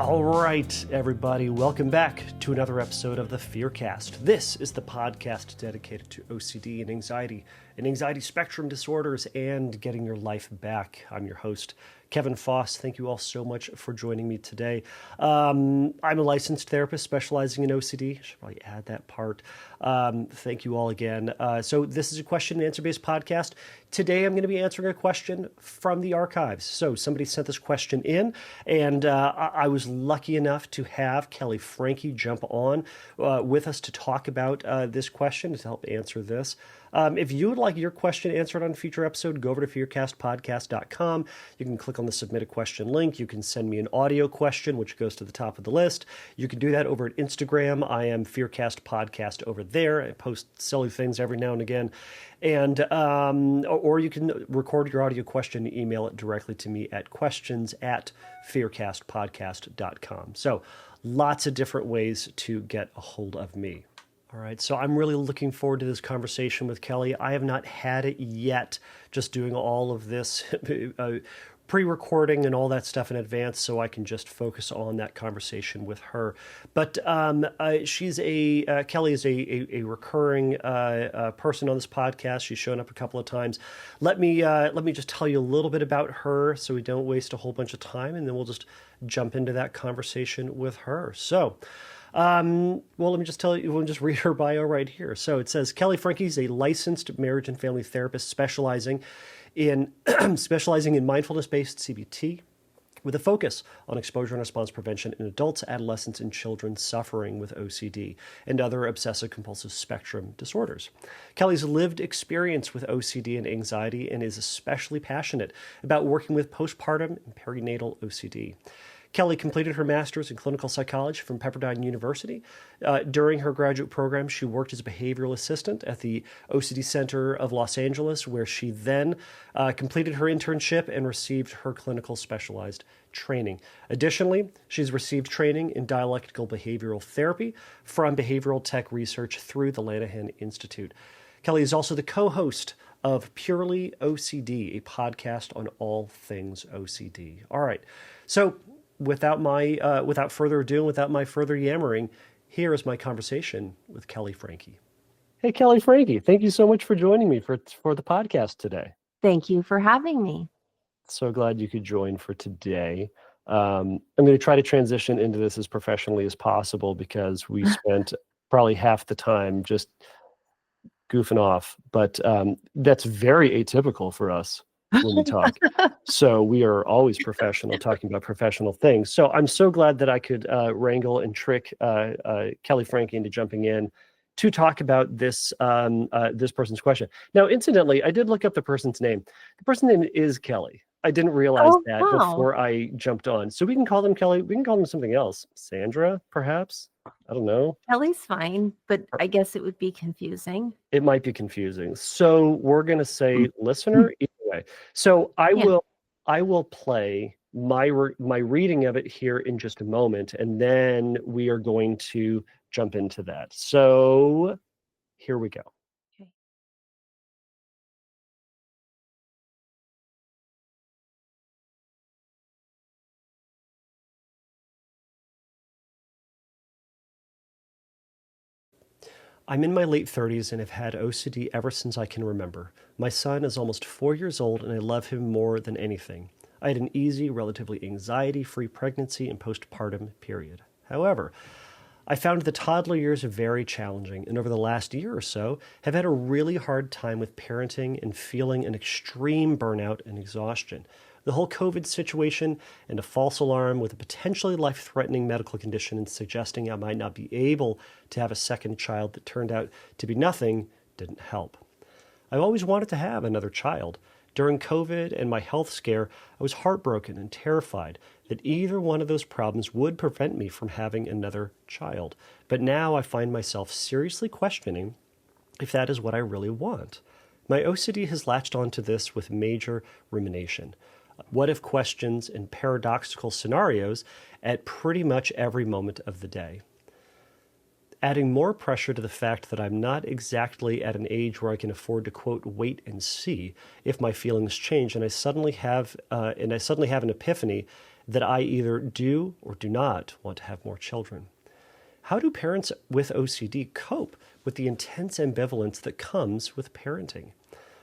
All right, everybody, welcome back to another episode of the FearCast. This is the podcast dedicated to OCD and anxiety spectrum disorders, and getting your life back. I'm your host, Kevin Foss. Thank you all so much for joining me today. I'm a licensed therapist specializing in OCD. I should probably add that part. Thank you all again. So this is a question and answer based podcast. Today I'm going to be answering a question from the archives. So somebody sent this question in, and I was lucky enough to have Kelley Franke jump on with us to talk about this question, to help answer this. If you would like your question answered on a future episode, go over to FearCastPodcast.com. You can click on the submit a question link. You can send me an audio question, which goes to the top of the list. You can do that over at Instagram. I am FearCast Podcast over there. I post silly things every now and again. And or you can record your audio question and email it directly to me at questions@fearcastpodcast.com. So lots of different ways to get a hold of me. All right, so I'm really looking forward to this conversation with Kelley. I have not had it yet, just doing all of this pre-recording and all that stuff in advance, so I can just focus on that conversation with her. But Kelley is a recurring person on this podcast. She's shown up a couple of times. Let me just tell you a little bit about her, so we don't waste a whole bunch of time, and then we'll just jump into that conversation with her. So. Well, let me just tell you, we'll just read her bio right here. So it says, Kelley Franke is a licensed marriage and family therapist specializing in mindfulness-based CBT with a focus on exposure and response prevention in adults, adolescents, and children suffering with OCD and other obsessive-compulsive spectrum disorders. Kelley's lived experience with OCD and anxiety and is especially passionate about working with postpartum and perinatal OCD. Kelley completed her master's in clinical psychology from Pepperdine University. During her graduate program, she worked as a behavioral assistant at the OCD Center of Los Angeles, where she then completed her internship and received her clinical specialized training. Additionally, she's received training in dialectical behavioral therapy from Behavioral Tech Research through the Lanahan Institute. Kelley is also the co-host of Purely OCD, a podcast on all things OCD. All right, so without further ado, without my further yammering, here is my conversation with Kelley Franke. Hey, Kelley Franke, thank you so much for joining me for the podcast today. Thank you for having me. So glad you could join for today. I'm going to try to transition into this as professionally as possible because we spent probably half the time just goofing off, but that's very atypical for us when we talk. So we are always professional, talking about professional things. So I'm so glad that I could wrangle and trick Kelley Franke into jumping in to talk about this this person's question. Now, incidentally, I did look up the person's name. The person's name is Kelley. I didn't realize that before I jumped on. So we can call them Kelley. We can call them something else. Sandra, perhaps? I don't know. Kelley's fine, but I guess it would be confusing. It might be confusing. So we're going to say listener either way. So I will play my reading of it here in just a moment, and then we are going to jump into that. So here we go. Okay. I'm in my late 30s and have had OCD ever since I can remember. My son is almost 4 years old and I love him more than anything. I had an easy, relatively anxiety-free pregnancy and postpartum period. However, I found the toddler years very challenging and over the last year or so have had a really hard time with parenting and feeling an extreme burnout and exhaustion. The whole COVID situation and a false alarm with a potentially life-threatening medical condition and suggesting I might not be able to have a second child that turned out to be nothing didn't help. I always wanted to have another child. During COVID and my health scare, I was heartbroken and terrified that either one of those problems would prevent me from having another child. But now I find myself seriously questioning if that is what I really want. My OCD has latched onto this with major rumination. What if questions and paradoxical scenarios at pretty much every moment of the day. adding more pressure to the fact that I'm not exactly at an age where I can afford to, quote, wait and see if my feelings change, and I suddenly have an epiphany that I either do or do not want to have more children. How do parents with OCD cope with the intense ambivalence that comes with parenting?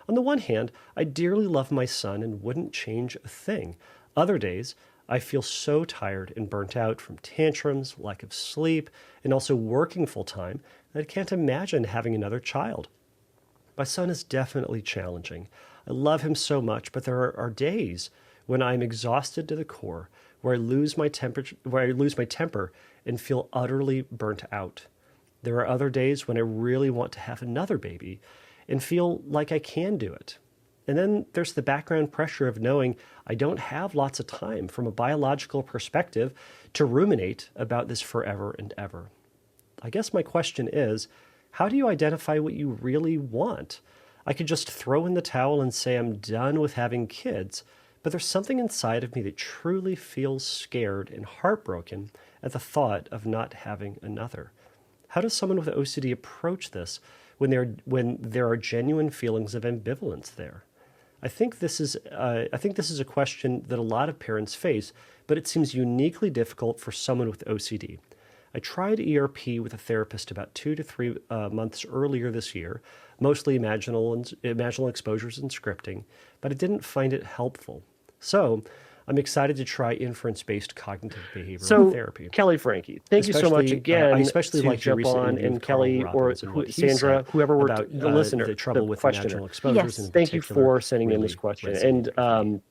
On the one hand, I dearly love my son and wouldn't change a thing. Other days, I feel so tired and burnt out from tantrums, lack of sleep, and also working full time that I can't imagine having another child. My son is definitely challenging. I love him so much, but there are days when I'm exhausted to the core, where I lose my temper and feel utterly burnt out. There are other days when I really want to have another baby and feel like I can do it. And then there's the background pressure of knowing I don't have lots of time from a biological perspective to ruminate about this forever and ever. I guess my question is, how do you identify what you really want? I could just throw in the towel and say I'm done with having kids, but there's something inside of me that truly feels scared and heartbroken at the thought of not having another. How does someone with OCD approach this when there are genuine feelings of ambivalence there? I think this is a question that a lot of parents face, but it seems uniquely difficult for someone with OCD. I tried ERP with a therapist about 2 to 3 months earlier this year, mostly imaginal exposures and scripting, but I didn't find it helpful. So I'm excited to try inference-based cognitive behavioral therapy. Kelley Franke, thank you so much again. I especially like jump on, and Kelley or Sandra, whoever were the listener, the trouble with imaginal exposures. Yes. In thank you for sending in this question. And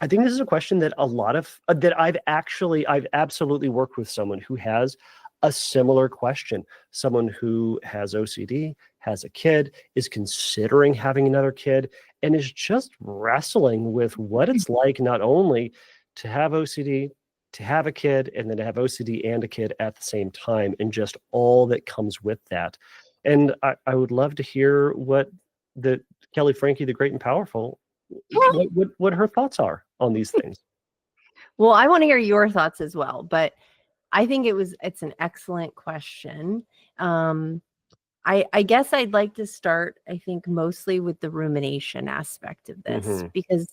I think this is a question that a lot of that I've absolutely worked with someone who has a similar question. Someone who has OCD, has a kid, is considering having another kid, and is just wrestling with what it's like not only to have OCD, to have a kid, and then to have OCD and a kid at the same time, and just all that comes with that. And I would love to hear what the Kelley Franke, the Great and Powerful, what her thoughts are on these things. Well, I want to hear your thoughts as well, but I think it's an excellent question. I guess I'd like to start, I think, mostly with the rumination aspect of this, because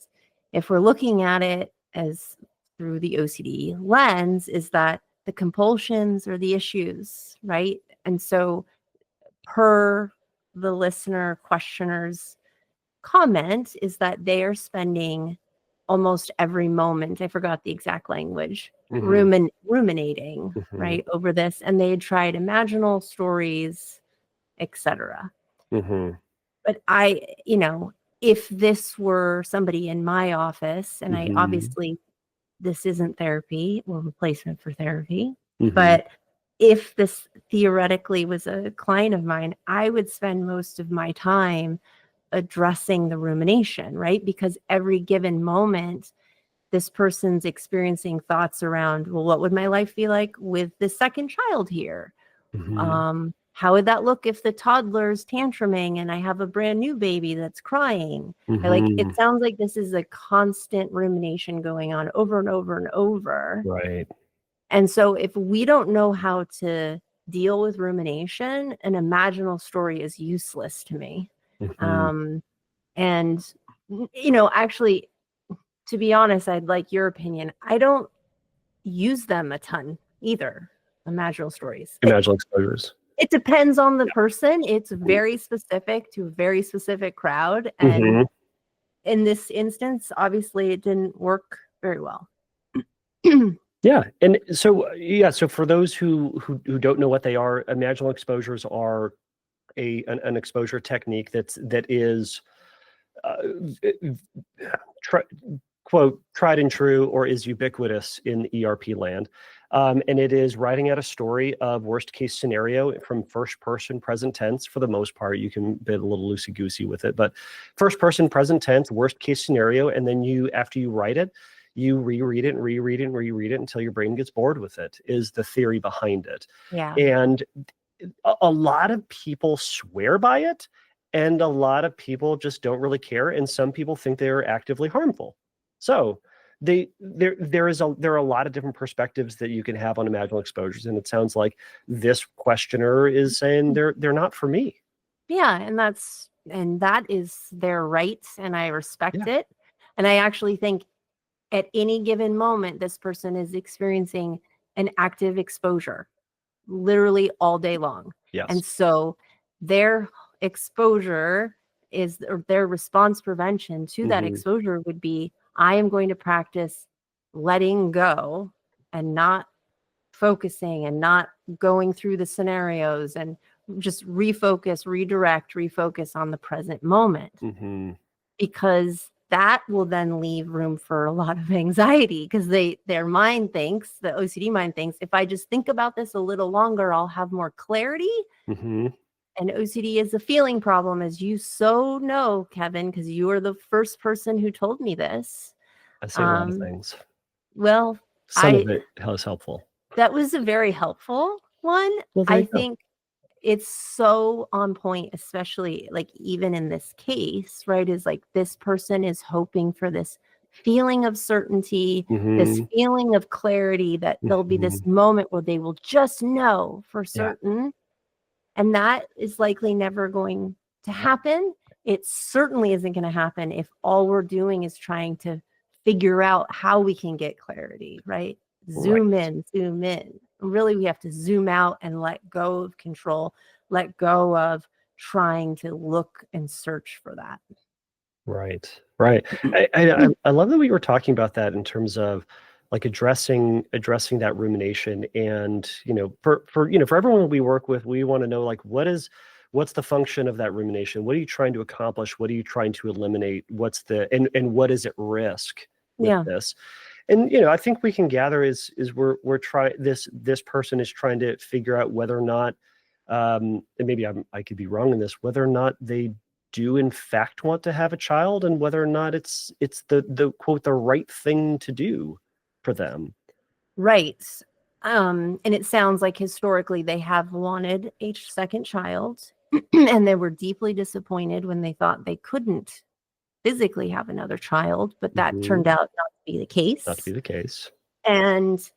if we're looking at it as through the OCD lens, is that the compulsions or the issues, right? And so per the listener questioner's comment is that they are spending almost every moment, I forgot the exact language, ruminating, right, over this. And they had tried imaginal stories, etc. But if this were somebody in my office, and I obviously, this isn't therapy or replacement for therapy, but if this theoretically was a client of mine, I would spend most of my time addressing the rumination, right? Because every given moment, this person's experiencing thoughts around, well, what would my life be like with the second child here? How would that look if the toddler's tantruming and I have a brand new baby that's crying? It sounds like this is a constant rumination going on over and over and over. Right. And so if we don't know how to deal with rumination, an imaginal story is useless to me. And, actually, to be honest, I'd like your opinion. I don't use them a ton either, imaginal stories. Imaginal exposures. It depends on the person. It's very specific to a very specific crowd. And in this instance, obviously, it didn't work very well. Yeah. And so for those who don't know what they are, imaginal exposures are an exposure technique that is quote, tried and true, or is ubiquitous in ERP land. And it is writing out a story of worst case scenario from first person present tense. For the most part, you can be a little loosey goosey with it, but first person present tense, worst case scenario. And then after you write it, you reread it until your brain gets bored with it, is the theory behind it. Yeah. And a lot of people swear by it, and a lot of people just don't really care. And some people think they are actively harmful. So there are a lot of different perspectives that you can have on imaginal exposures, and it sounds like this questioner is saying they're not for me. Yeah, and that is their right, and I respect it. And I actually think at any given moment, this person is experiencing an active exposure, literally all day long. Yes. And so their exposure or their response prevention to that exposure would be, I am going to practice letting go and not focusing and not going through the scenarios, and just refocus on the present moment. Because that will then leave room for a lot of anxiety, because their mind thinks, the OCD mind thinks, if I just think about this a little longer, I'll have more clarity. And OCD is a feeling problem, as you so know, Kevin, because you are the first person who told me this. I say a lot of things. Well, some of it was helpful. That was a very helpful one. Well, I think it's so on point, especially like even in this case, right? Is like this person is hoping for this feeling of certainty, this feeling of clarity, that there'll be this moment where they will just know for certain. And that is likely never going to happen. It certainly isn't going to happen if all we're doing is trying to figure out how we can get clarity, right? Zoom in. Really, we have to zoom out and let go of control, let go of trying to look and search for that. Right. I love that we were talking about that in terms of like addressing that rumination. And for everyone we work with, we want to know, like, what's the function of that rumination? What are you trying to accomplish? What are you trying to eliminate? And what is at risk with this? And I think we can gather is we're trying this person is trying to figure out whether or not, and maybe I could be wrong in this, whether or not they do in fact want to have a child, and whether or not it's the quote the right thing to do for them. Right. And it sounds like historically they have wanted a second child, and they were deeply disappointed when they thought they couldn't physically have another child, but that turned out not to be the case. And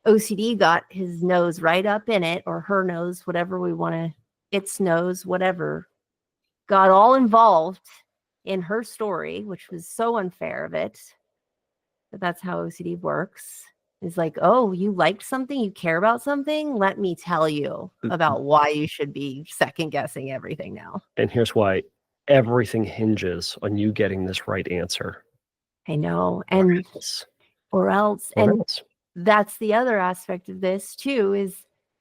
OCD got his nose right up in it, or her nose, whatever we want to, its nose, whatever, got all involved in her story, which was so unfair of it. But that's how OCD works. It's like, oh, you liked something, you care about something, let me tell you about why you should be second guessing everything now. And here's why. Everything hinges on you getting this right answer. I know. And or else. That's the other aspect of this too, is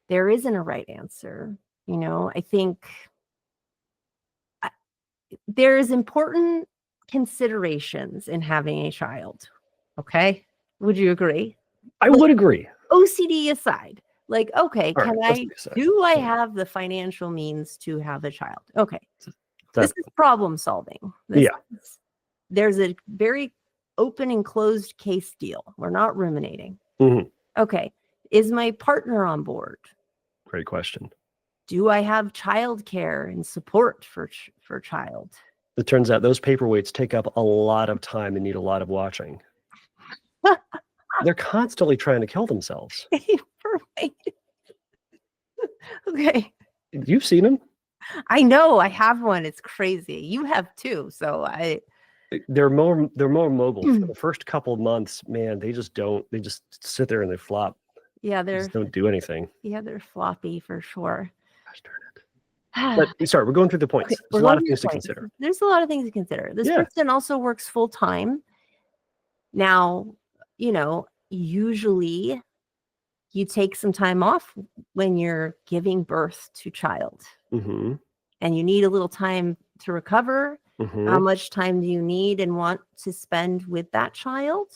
there isn't a right answer. I think there's important considerations in having a child. Okay. Would you agree? I would agree. OCD aside, like, okay, right, do I have the means to have a child? Okay. This is problem solving. There's a very open and closed case deal. We're not ruminating. Okay. Is my partner on board? Great question. Do I have childcare and support for child? It turns out those paperweights take up a lot of time and need a lot of watching. They're constantly trying to kill themselves. Okay. You've seen them? I know. I have one. It's crazy. You have too. So they're more mobile. For the first couple of months, man, they just sit there and they flop. Yeah, they just don't do anything. Yeah, they're floppy for sure. Gosh darn it. But sorry, we're going through the points. There's a lot of things to consider. There's a lot of things to consider. This person also works full time. Now, usually you take some time off when you're giving birth to child. And you need a little time to recover. How much time do you need and want to spend with that child?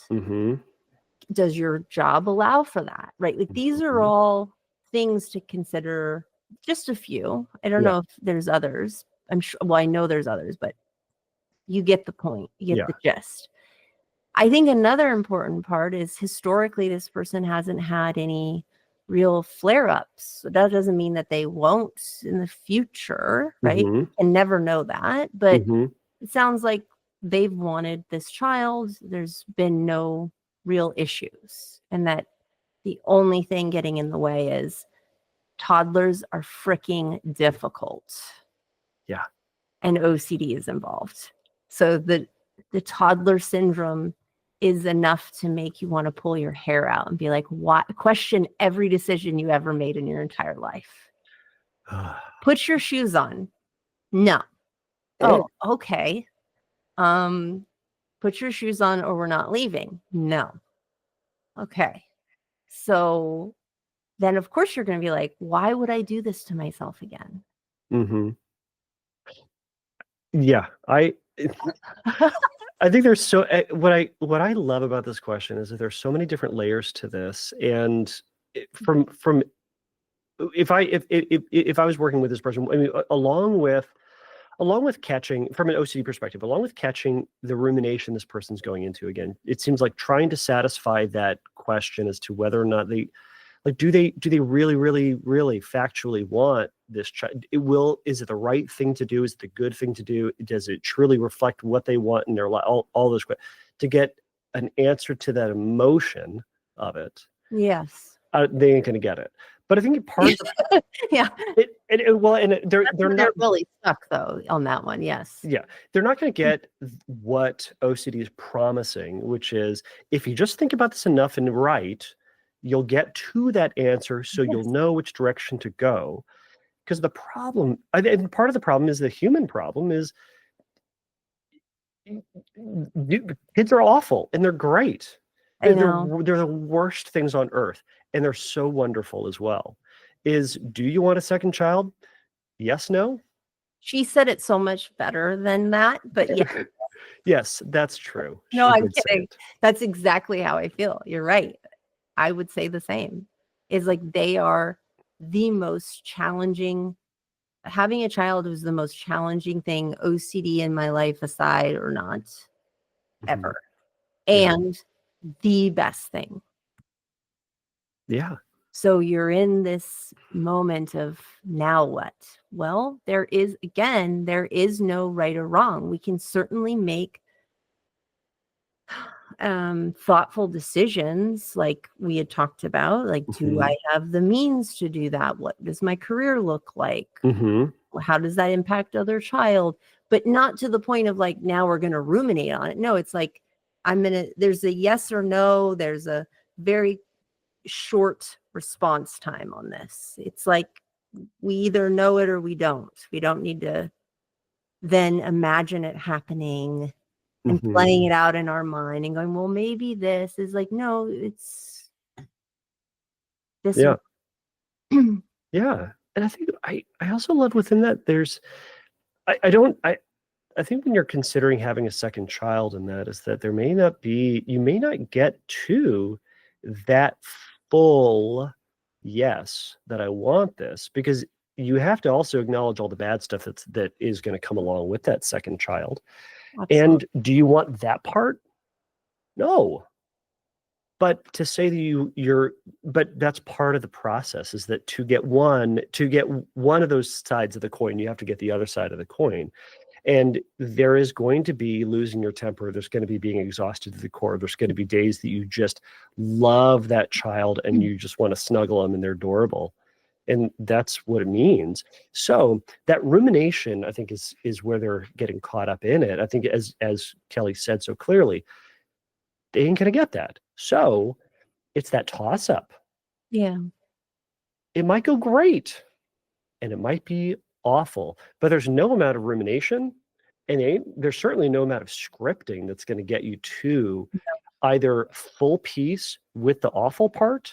Does your job allow for that? Right? Like, these are all things to consider. Just a few. I don't know if there's others. I'm sure. Well, I know there's others, but you get the point. You get the gist. I think another important part is historically this person hasn't had any real flare-ups. So that doesn't mean that they won't in the future, right? And never know that. But it sounds like they've wanted this child. There's been no real issues, and that the only thing getting in the way is toddlers are freaking difficult. Yeah. And OCD is involved. So the toddler syndrome is enough to make you want to pull your hair out and be like, what? Question every decision you ever made in your entire life. Put your shoes on. No. Oh, okay. Put your shoes on or we're not leaving. No. Okay. So then of course you're going to be like, why would I do this to myself again? Mm-hmm. Yeah. I think there's so what I love about this question is that there's so many different layers to this, and from if I was working with this person, I mean, along with catching from an OCD perspective, along with catching the rumination this person's going into, again, it seems like trying to satisfy that question as to whether or not they do they really factually want this child? Is it the right thing to do? Is it the good thing to do? Does it truly reflect what they want in their life? All those questions, to get an answer to that emotion of it. Yes. They ain't gonna get it. But I think part of yeah. They're not really stuck though on that one. Yes. Yeah, they're not going to get what OCD is promising, which is if you just think about this enough and write, you'll get to that answer, so you'll know which direction to go. Because the problem, and part of the problem is the human problem, is kids are awful and they're great. They're the worst things on earth, and they're so wonderful as well. Do you want a second child? Yes, no? She said it so much better than that, but yeah. Yes, that's true. No, I'm kidding. That's exactly how I feel. You're right. I would say the same. Is like they are the most challenging. Having a child was the most challenging thing, OCD in my life aside or not, ever. And the best thing. Yeah. So you're in this moment of now what? Well, there is no right or wrong. We can certainly make thoughtful decisions like we had talked about. Like, do I have the means to do that? What does my career look like? How does that impact other child? But not to the point of like, now we're going to ruminate on it. No, it's like, there's a yes or no. There's a very short response time on this. It's like we either know it or we don't. We don't need to then imagine it happening and playing it out in our mind and going, well, maybe this is like, no, it's this. Yeah. Yeah. And I think I also love within that there's I think when you're considering having a second child, in that is that you may not get to that full yes that I want this, because you have to also acknowledge all the bad stuff that is going to come along with that second child. Absolutely. And do you want that part? No. But to say that but that's part of the process, is that to get one of those sides of the coin, you have to get the other side of the coin. And there is going to be losing your temper. There's going to be being exhausted to the core. There's going to be days that you just love that child and you just want to snuggle them and they're adorable. And that's what it means. So that rumination, I think, is where they're getting caught up in it. I think as Kelley said so clearly, they ain't going to get that. So it's that toss up. Yeah. It might go great and it might be awful, but there's no amount of rumination, and there's certainly no amount of scripting that's going to get you to either full peace with the awful part,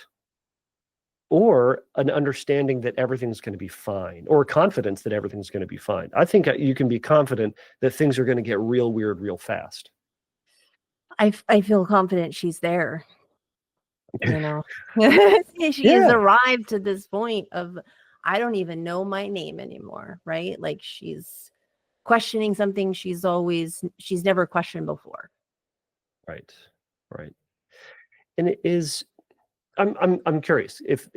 or an understanding that everything's going to be fine, or confidence that everything's going to be fine. I think you can be confident that things are going to get real weird real fast. I feel confident she's there. You know, she has arrived to this point of, I don't even know my name anymore, right? Like she's questioning something she's never questioned before. Right. And it is, I'm curious if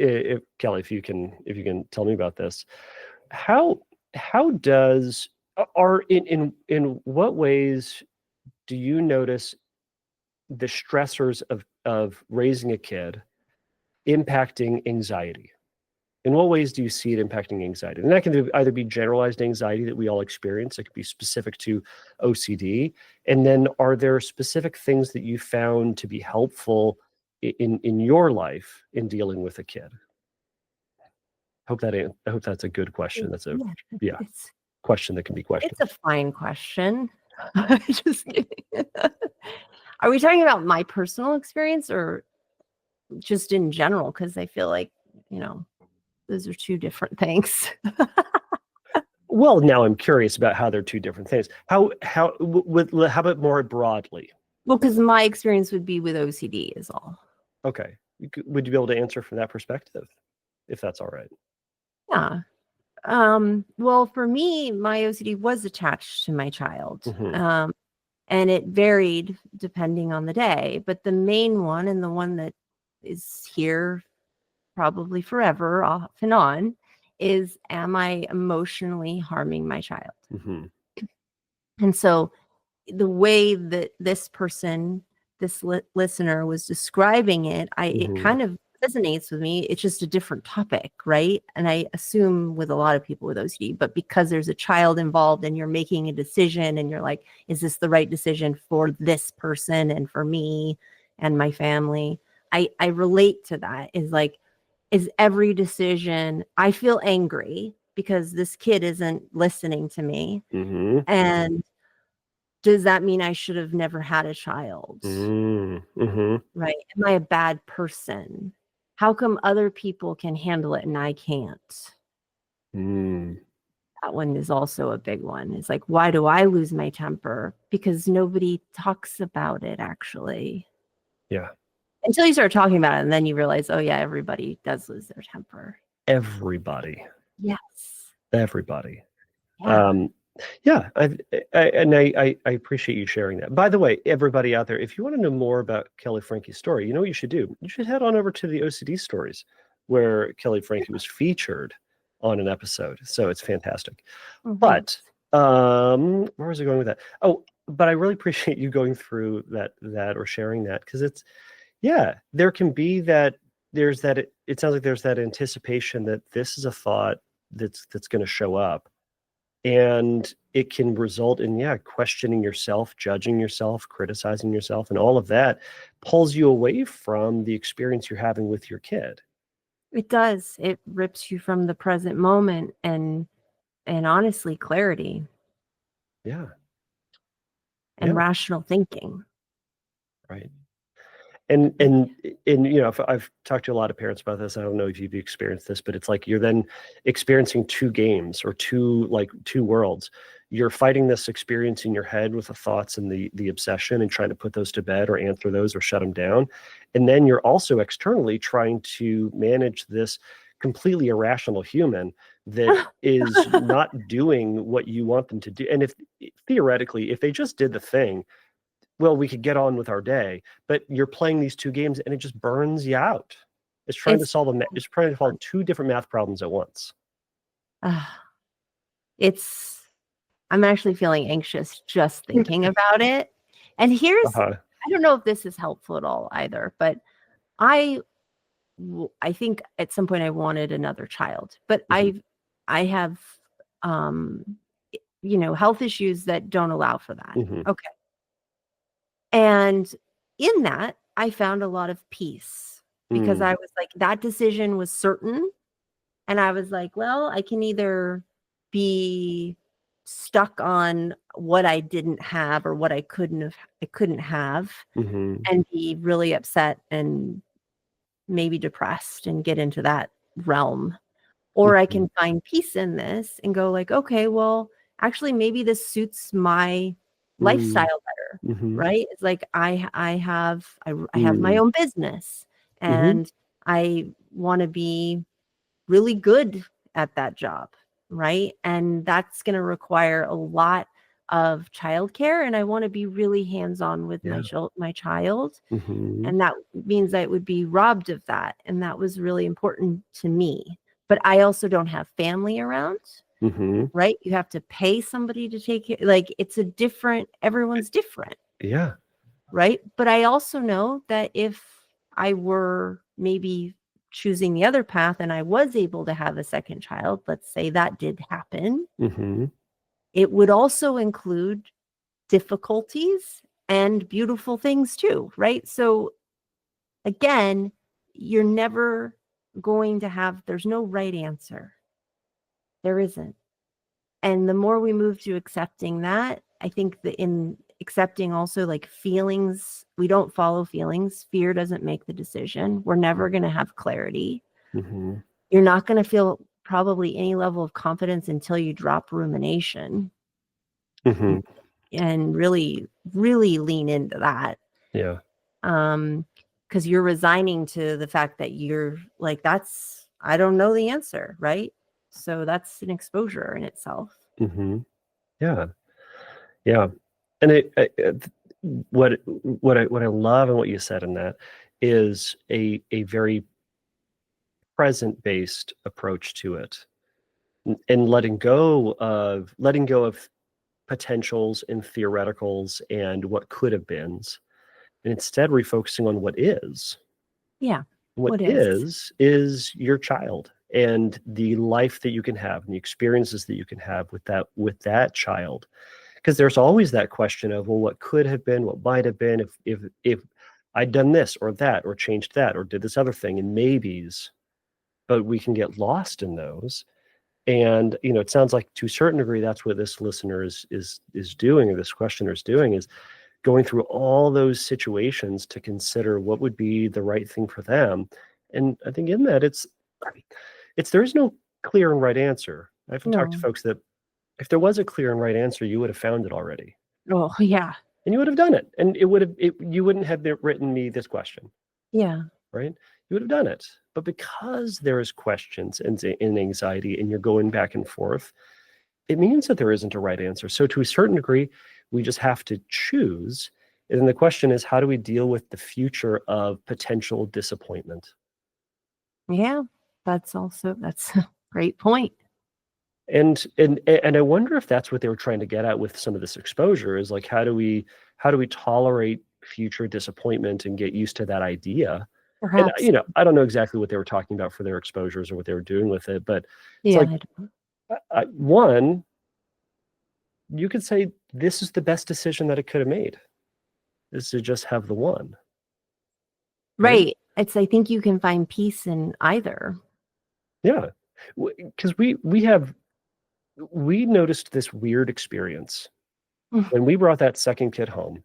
Kelley, if you can tell me about this, how does, or in what ways do you notice the stressors of raising a kid impacting anxiety? In what ways do you see it impacting anxiety? And that can either be generalized anxiety that we all experience. It could be specific to OCD. And then are there specific things that you found to be helpful in your life in dealing with a kid? I hope that's a good question. That's a question that can be questioned. It's a fine question. Just kidding. Are we talking about my personal experience or just in general? Because I feel like, those are two different things. Well, now I'm curious about how they're two different things. How about more broadly? Well, because my experience would be with OCD is all. Okay. Would you be able to answer from that perspective, if that's all right? Yeah. Well, for me, my OCD was attached to my child. Mm-hmm. And it varied depending on the day. But the main one, and the one that is here probably forever, off and on, is, am I emotionally harming my child? Mm-hmm. And so the way that this person, this listener was describing it, Mm-hmm. it kind of resonates with me. It's just a different topic, right? And I assume with a lot of people with OCD, but because there's a child involved and you're making a decision and you're like, is this the right decision for this person and for me and my family? I relate to that. Is every decision, I feel angry because this kid isn't listening to me. Mm-hmm. And does that mean I should have never had a child? Mm-hmm. Right? Am I a bad person? How come other people can handle it and I can't? That one is also a big one. It's like, why do I lose my temper? Because nobody talks about it, actually. Yeah. Until you start talking about it, and then you realize, oh yeah, everybody does lose their temper. Everybody. Yes. Everybody. Yeah. I appreciate you sharing that. By the way, everybody out there, if you want to know more about Kelley Franke's story, you know what you should do? You should head on over to the OCD Stories, where Kelley Franke was featured on an episode. So it's fantastic. Mm-hmm. But where was I going with that? Oh, but I really appreciate you going through that or sharing that, because it's, there can be that, it sounds like there's that anticipation that this is a thought that's going to show up. And it can result in, questioning yourself, judging yourself, criticizing yourself, and all of that pulls you away from the experience you're having with your kid. It does. It rips you from the present moment and honestly, clarity. Yeah. And rational thinking. Right. And I've talked to a lot of parents about this. I don't know if you've experienced this, but it's like you're then experiencing two games or two worlds. You're fighting this experience in your head with the thoughts and the obsession and trying to put those to bed or answer those or shut them down. And then you're also externally trying to manage this completely irrational human that is not doing what you want them to do. And if theoretically, if they just did the thing, well, we could get on with our day, but you're playing these two games and it just burns you out. It's trying to solve two different math problems at once. I'm actually feeling anxious just thinking about it. And here's, I don't know if this is helpful at all either, but I think at some point I wanted another child, but I have, health issues that don't allow for that. Mm-hmm. Okay. And in that, I found a lot of peace because I was like, that decision was certain. And I was like, well, I can either be stuck on what I didn't have or what I couldn't have and be really upset and maybe depressed and get into that realm. Or I can find peace in this and go like, okay, well, actually, maybe this suits my lifestyle better, right? It's like I have my own business and I want to be really good at that job, right? And that's going to require a lot of childcare, and I want to be really hands-on with my child, and that means I would be robbed of that, and that was really important to me. But I also don't have family around. Right? You have to pay somebody to take care. Like everyone's different. Yeah. Right. But I also know that if I were maybe choosing the other path and I was able to have a second child, let's say that did happen, it would also include difficulties and beautiful things too, right? So again, you're never going to have, there's no right answer. There isn't. And the more we move to accepting that, I think that in accepting also like feelings, we don't follow feelings. Fear doesn't make the decision. We're never going to have clarity. You're not going to feel probably any level of confidence until you drop rumination and really, really lean into that. Yeah. Because you're resigning to the fact that you're like, I don't know the answer, right? So that's an exposure in itself. Yeah. And what I love and what you said in that is a very present-based approach to it, and letting go of potentials and theoreticals and what could have beens, and instead refocusing on what is. Yeah. What is your child and the life that you can have and the experiences that you can have with that child. Because there's always that question of, well, what could have been, what might have been if I'd done this or that or changed that or did this other thing, and maybes. But we can get lost in those. And it sounds like to a certain degree that's what this listener is doing, or this questioner is doing, is going through all those situations to consider what would be the right thing for them. And I think in that there is no clear and right answer. I've talked to folks that if there was a clear and right answer, you would have found it already. Oh yeah. And you would have done it. And you wouldn't have written me this question. Yeah. Right? You would have done it. But because there's questions and anxiety and you're going back and forth, it means that there isn't a right answer. So to a certain degree, we just have to choose. And then the question is, how do we deal with the future of potential disappointment? Yeah, that's a great point. And I wonder if that's what they were trying to get at with some of this exposure, is like, how do we tolerate future disappointment and get used to that idea? Perhaps. And, I don't know exactly what they were talking about for their exposures or what they were doing with it, but it's one, you could say this is the best decision that it could have made, is to just have the one. Right. I think you can find peace in either. Yeah. Because we noticed this weird experience when we brought that second kid home.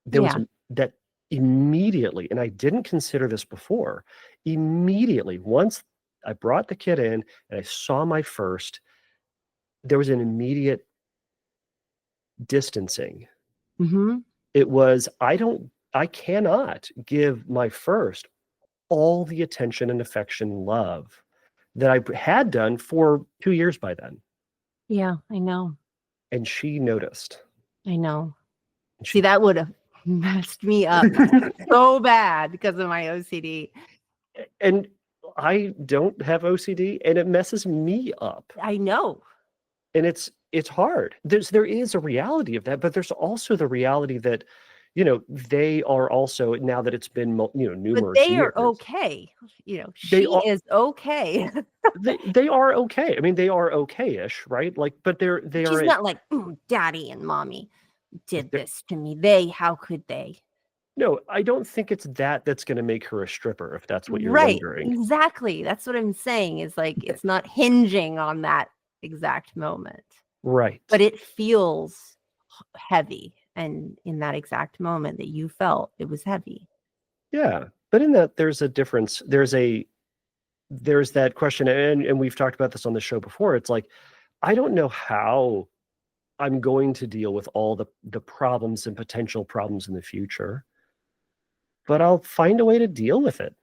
There was that immediately, and I didn't consider this before, immediately, once I brought the kid in and I saw my first, there was an immediate distancing. It was, I cannot give my first all the attention and affection and love that I had done for 2 years by then. Yeah, I know. And she noticed. I know. See, that would have messed me up so bad because of my OCD. And I don't have OCD, and it messes me up. I know. And it's hard. There is a reality of that, but there's also the reality that, they are also, now that it's been, numerous but they years, are okay. She is okay. they are okay. I mean, they are okay-ish, right? Like, but She's not like, daddy and mommy did this to me. How could they? No, I don't think it's that's going to make her a stripper, if that's what you're wondering. Exactly. That's what I'm saying, is like, it's not hinging on that exact moment. Right. But it feels heavy. And in that exact moment that you felt, it was heavy. Yeah. But in that, there's a difference. There's that question, and we've talked about this on the show before. It's like, I don't know how I'm going to deal with all the problems and potential problems in the future, but I'll find a way to deal with it.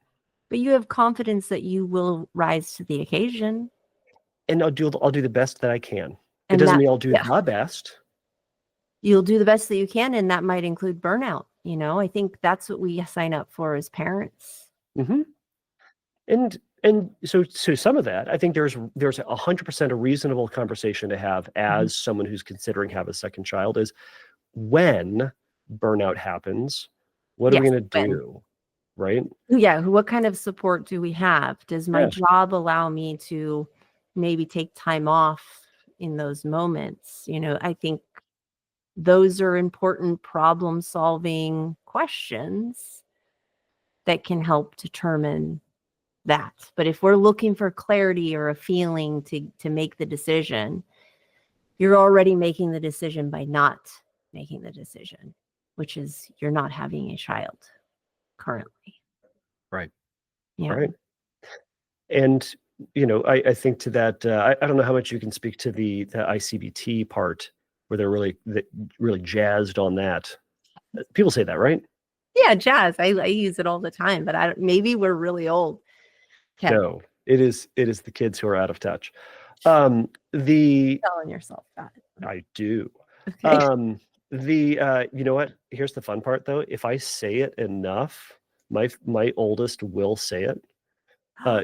But you have confidence that you will rise to the occasion. And I'll do the best that I can. It doesn't mean I'll do the best. You'll do the best that you can, and that might include burnout. I think that's what we sign up for as parents. And so some of that, I think there's 100% a reasonable conversation to have as someone who's considering having a second child, is when burnout happens, what are we going to do? right? Yeah. What kind of support do we have? Does my Yeah. job allow me to maybe take time off in those moments? I think those are important problem solving questions that can help determine that. But if we're looking for clarity or a feeling to make the decision, you're already making the decision by not making the decision, which is you're not having a child currently. Right. Yeah. Right. And, I think to that, I don't know how much you can speak to the ICBT part where they're really jazzed on that. People say that, right? Yeah, jazz. I use it all the time, but maybe we're really old. Okay. No, it is the kids who are out of touch. The Telling yourself that. I do. Okay. You know what? Here's the fun part though. If I say it enough, my oldest will say it.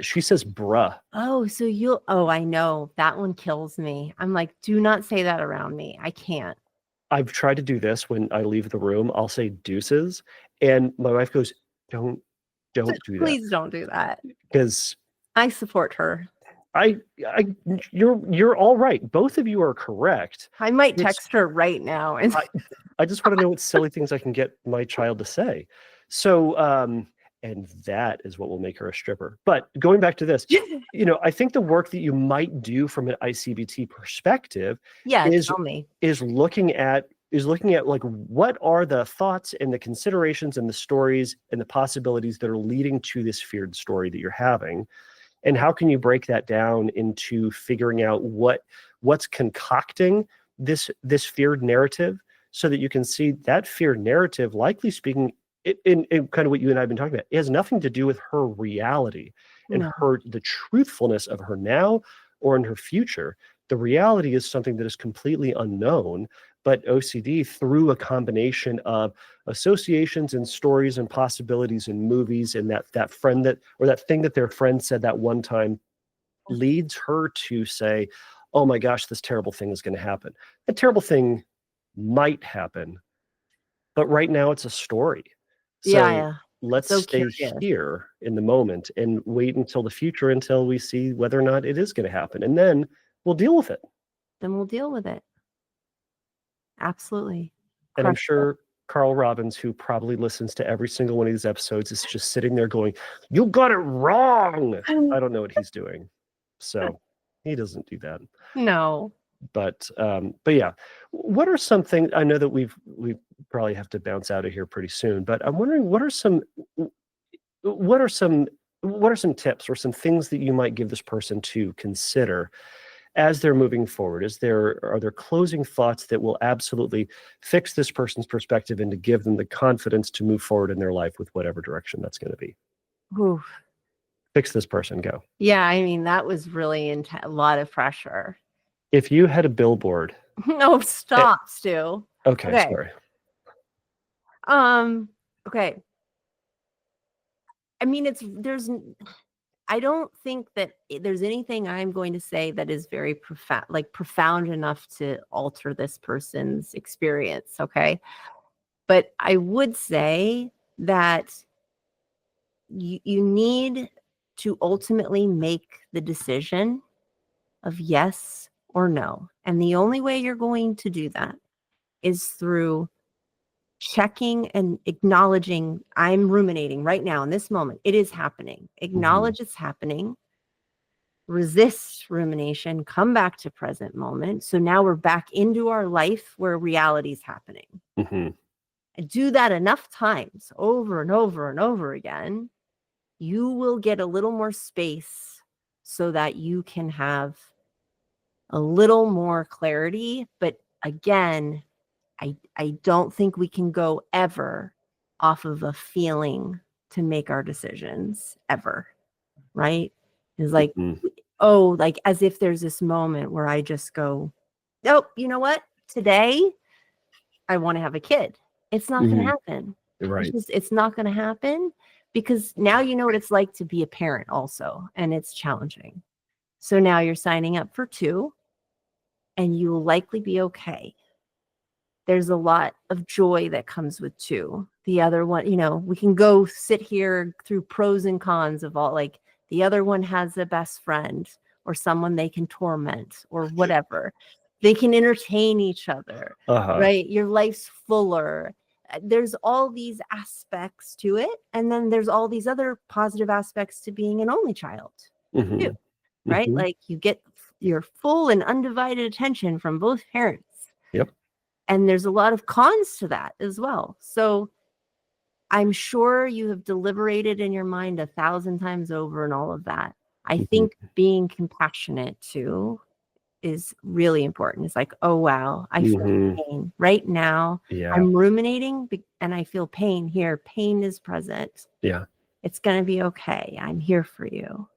She says bruh. I know. That one kills me. I'm like, do not say that around me. I can't. I've tried to do this when I leave the room. I'll say deuces, and my wife goes, "Don't do that. Please don't do that." Because I support her. You're all right. Both of you are correct. I might text her right now. And I just want to know what silly things I can get my child to say. So, and that is what will make her a stripper. But going back to this, I think the work that you might do from an ICBT perspective is looking at like what are the thoughts and the considerations and the stories and the possibilities that are leading to this feared story that you're having, and how can you break that down into figuring out what's concocting this feared narrative, so that you can see that feared narrative, likely speaking, in kind of what you and I have been talking about, it has nothing to do with her reality and the truthfulness of her now or in her future. The reality is something that is completely unknown, but OCD, through a combination of associations and stories and possibilities and movies, and that friend that thing that their friend said that one time, leads her to say, oh my gosh, this terrible thing is going to happen. That terrible thing might happen, but right now it's a story. So let's stay here in the moment and wait until the future, until we see whether or not it is going to happen. And then we'll deal with it. Absolutely. And I'm sure Carl Robbins, who probably listens to every single one of these episodes, is just sitting there going, you got it wrong. I don't know what he's doing. So he doesn't do that. No. But yeah, what are some things? I know that we probably have to bounce out of here pretty soon, but I'm wondering what are some tips or some things that you might give this person to consider as they're moving forward? Are there closing thoughts that will absolutely fix this person's perspective and to give them the confidence to move forward in their life with whatever direction that's going to be? Oof. Fix this person, go. Yeah, I mean, that was really a lot of pressure. If you had a billboard. No, stop, Stu. Okay, sorry. Okay. I mean, I don't think that there's anything I'm going to say that is very profound enough to alter this person's experience. Okay. But I would say that you need to ultimately make the decision of yes or no. And the only way you're going to do that is through checking and acknowledging, I'm ruminating right now in this moment. It is happening. Acknowledge it's happening. Resist rumination. Come back to present moment. So now we're back into our life where reality is happening. And do that enough times, over and over and over again, you will get a little more space so that you can have a little more clarity. But again, I don't think we can go ever off of a feeling to make our decisions ever, right? It's like, like as if there's this moment where I just go, nope, you know what? Today, I want to have a kid. It's not going to happen. Right. It's not going to happen because now you know what it's like to be a parent also, and it's challenging. So now you're signing up for 2, and you will likely be okay. There's a lot of joy that comes with 2. the other one, we can go sit here through pros and cons of all, like the other one has a best friend or someone they can torment or whatever. They can entertain each other, right? Your life's fuller. There's all these aspects to it. And then there's all these other positive aspects to being an only child too, right? Like you get your full and undivided attention from both parents. Yep. And there's a lot of cons to that as well. So I'm sure you have deliberated in your mind 1,000 times over and all of that. I think being compassionate too is really important. It's like, oh, wow, I feel pain right now. Yeah. I'm ruminating and I feel pain here. Pain is present. Yeah. It's going to be okay. I'm here for you.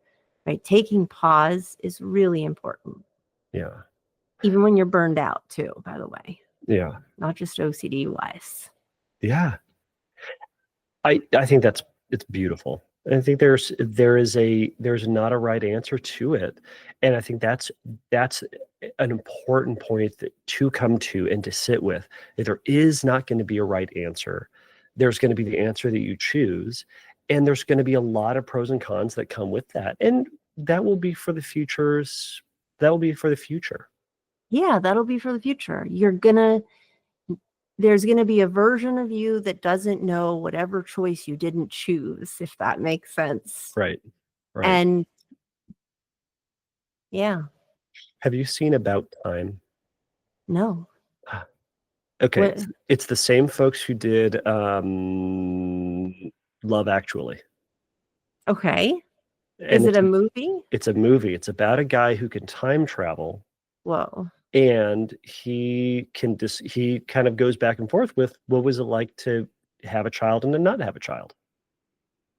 Right. Taking pause is really important. Yeah. Even when you're burned out too, by the way. Yeah. Not just OCD wise. Yeah. I think it's beautiful. I think there's not a right answer to it. And I think that's an important point to come to and to sit with. If there is not going to be a right answer, there's going to be the answer that you choose. And there's going to be a lot of pros and cons that come with that. And that will be for the future. Yeah, that'll be for the future. There's going to be a version of you that doesn't know whatever choice you didn't choose, if that makes sense. Right. And yeah. Have you seen About Time? No. Okay. It's the same folks who did Love Actually. Okay. Is it a movie? It's a movie. It's about a guy who can time travel. Whoa. And he kind of goes back and forth with what was it like to have a child and to not have a child.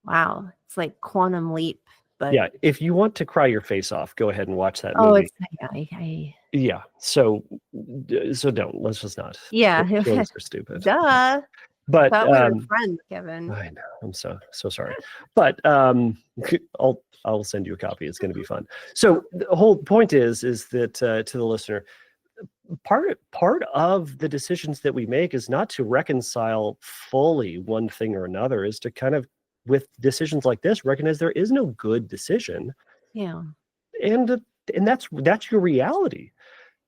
Wow. It's like Quantum Leap. But yeah, if you want to cry your face off, go ahead and watch that movie. Yeah. So don't. Let's just not. Yeah. Feelings are stupid. Duh. But we were friends, Kevin. I know. I'm so sorry. But I'll send you a copy. It's going to be fun. So the whole point is that to the listener, part of the decisions that we make is not to reconcile fully one thing or another, is to kind of, with decisions like this, recognize there is no good decision. Yeah. And that's your reality.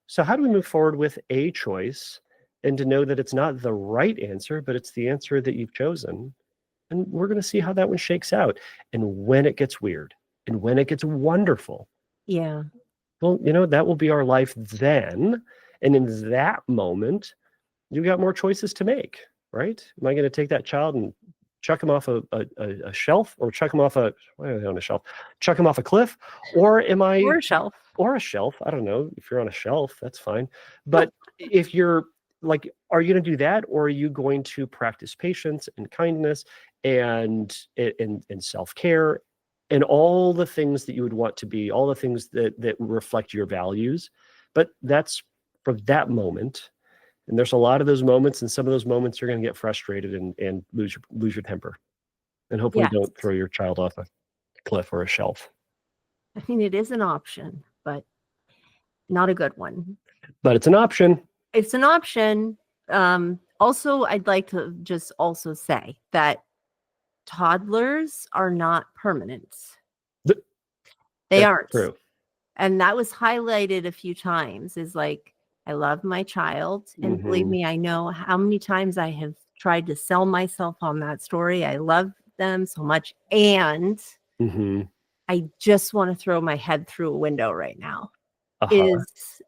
So how do we move forward with a choice and to know that it's not the right answer, but it's the answer that you've chosen? And we're going to see how that one shakes out. And when it gets weird and when it gets wonderful. Yeah. Well, that will be our life then. And in that moment, you've got more choices to make, right? Am I going to take that child and chuck him off a shelf, or chuck him off chuck him off a cliff? Or am I... Or a shelf. Or a shelf. I don't know. If you're on a shelf, that's fine. But if you're like, are you going to do that? Or are you going to practice patience and kindness and self-care and all the things that you would want to be, all the things that reflect your values? But that's for that moment. And there's a lot of those moments, and some of those moments you're going to get frustrated and lose your temper. And hopefully don't throw your child off a cliff or a shelf. I mean, it is an option, but not a good one. But it's an option. It's an option. Also, I'd like to just also say that toddlers are not permanent. They aren't. True. And that was highlighted a few times, is like, I love my child. And believe me, I know how many times I have tried to sell myself on that story. I love them so much. And I just want to throw my head through a window right now. Is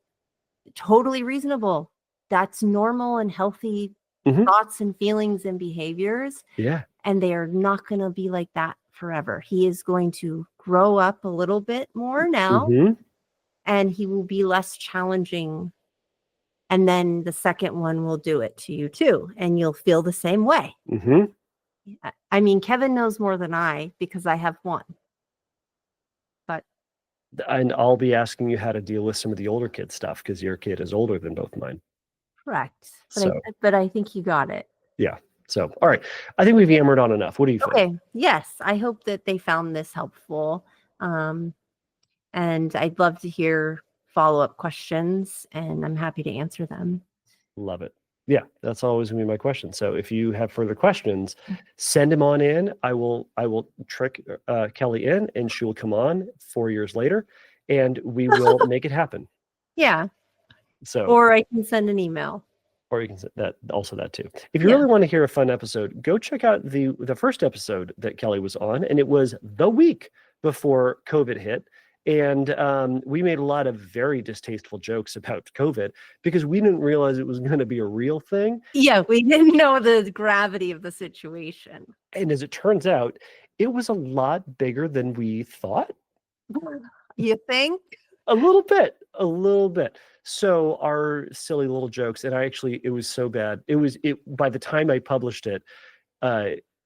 totally reasonable. That's normal and healthy thoughts and feelings and behaviors. Yeah. And they are not going to be like that forever. He is going to grow up a little bit more now, and he will be less challenging. And then the second one will do it to you too. And you'll feel the same way. I mean, Kevin knows more than I, because I have one. And I'll be asking you how to deal with some of the older kid stuff, because your kid is older than both mine. Correct. But I think you got it. Yeah. So, all right. I think we've yammered on enough. What do you think? Okay. Yes. I hope that they found this helpful. And I'd love to hear follow-up questions, and I'm happy to answer them. Love it. Yeah, that's always gonna be my question. So if you have further questions, send them on in. I will trick Kelley in, and she will come on 4 years later, and we will make it happen. Yeah. So, or I can send an email. Or you can say that too. If you really want to hear a fun episode, go check out the first episode that Kelley was on, and it was the week before COVID hit. And we made a lot of very distasteful jokes about COVID because we didn't realize it was going to be a real thing. Yeah, we didn't know the gravity of the situation. And as it turns out, it was a lot bigger than we thought. You think? A little bit. So our silly little jokes, and it was so bad. By the time I published it,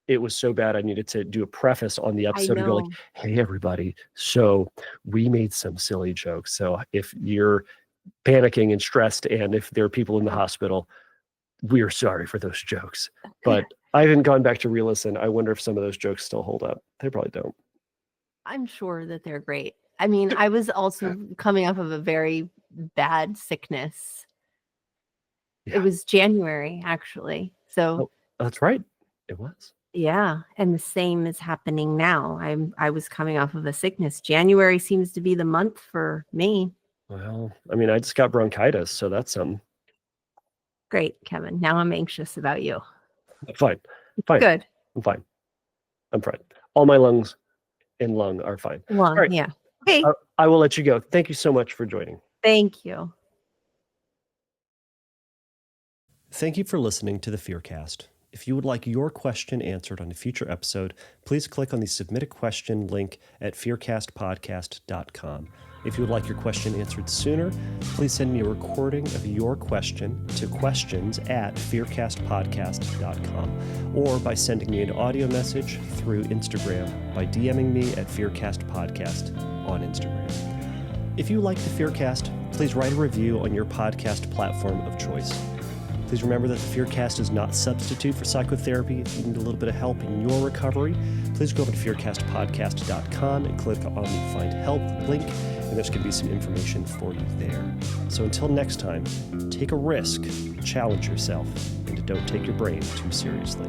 it was so bad I needed to do a preface on the episode and go like, hey, everybody. So we made some silly jokes. So if you're panicking and stressed, and if there are people in the hospital, we are sorry for those jokes. But I haven't gone back to re-listen. I wonder if some of those jokes still hold up. They probably don't. I'm sure that they're great. I mean, I was also coming off of a very bad sickness. Yeah. It was January, actually. So that's right. It was. Yeah. And the same is happening now. I was coming off of a sickness. January seems to be the month for me. Well, I mean, I just got bronchitis, so that's something. Great, Kevin. Now I'm anxious about you. Fine. Good. I'm fine. All my lungs and lung are fine. Lung, right. Yeah. Okay. I will let you go. Thank you so much for joining. Thank you. Thank you for listening to the FearCast. If you would like your question answered on a future episode, please click on the Submit a Question link at fearcastpodcast.com. If you would like your question answered sooner, please send me a recording of your question to questions@fearcastpodcast.com, or by sending me an audio message through Instagram by DMing me at FearCastPodcast on Instagram. If you like the FearCast, please write a review on your podcast platform of choice. Please remember that the FearCast is not a substitute for psychotherapy. If you need a little bit of help in your recovery, please go over to fearcastpodcast.com and click on the Find Help link, and there's going to be some information for you there. So until next time, take a risk, challenge yourself, and don't take your brain too seriously.